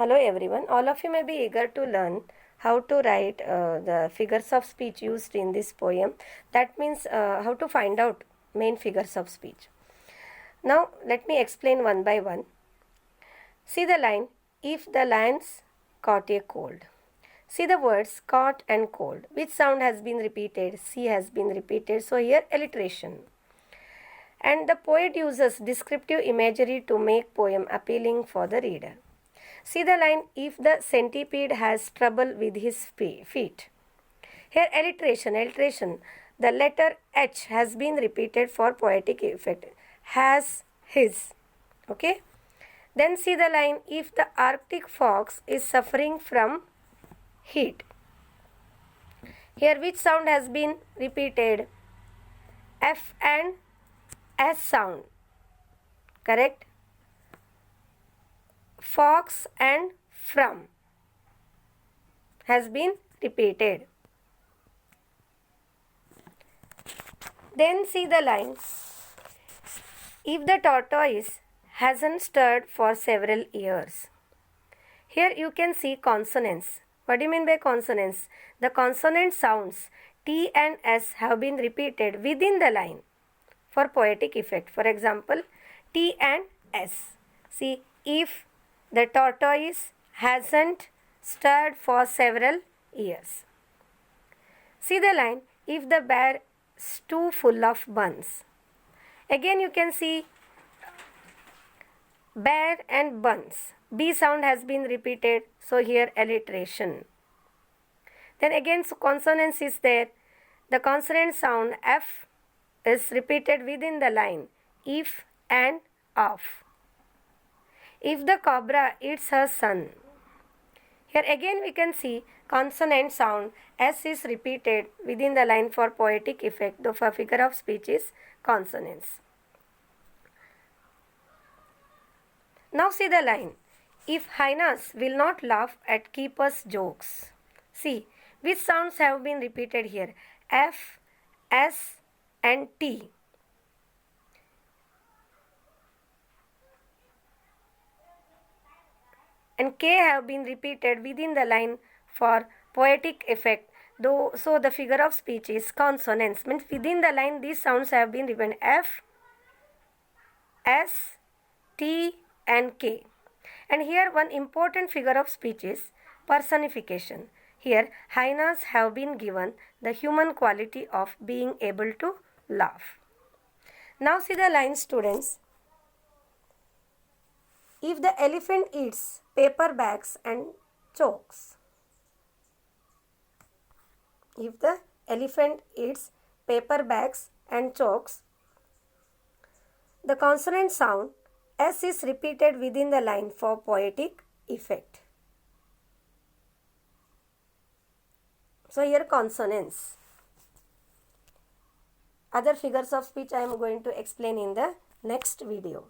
Hello everyone. All of you may be eager to learn how to write the figures of speech used in this poem. That means how to find out main figures of speech. Now let me explain one by one. See the line, if the lions caught a cold. See the words caught and cold. Which sound has been repeated? C has been repeated. So here alliteration. And the poet uses descriptive imagery to make poem appealing for the reader. See the line, if the centipede has trouble with his feet. Here alliteration. The letter H has been repeated for poetic effect. Has, his. Okay. Then see the line, if the Arctic fox is suffering from heat. Here which sound has been repeated? F and S sound. Correct? Fox and from has been repeated. Then see the line, if the tortoise hasn't stirred for several years. Here you can see consonants. What do you mean by consonants? The consonant sounds T and S have been repeated within the line for poetic effect. For example, T and S. See, if the tortoise hasn't stirred for several years. See the line, if the bear is too full of buns. Again you can see bear and buns. B sound has been repeated, so here alliteration. Then again consonants is there. The consonant sound F is repeated within the line, if and of. If the cobra eats her son. Here again we can see consonant sound S is repeated within the line for poetic effect. The figure of speech is consonants. Now see the line, if hyenas will not laugh at keeper's jokes. See, which sounds have been repeated here? F, S and T. And K have been repeated within the line for poetic effect. So the figure of speech is consonants. Means within the line these sounds have been written F, S, T and K. And here one important figure of speech is personification. Here hyenas have been given the human quality of being able to laugh. Now see the line, students. If the elephant eats paper bags and chokes. If the elephant eats paper bags and chokes, the consonant sound S is repeated within the line for poetic effect. So here consonants. Other figures of speech I am going to explain in the next video.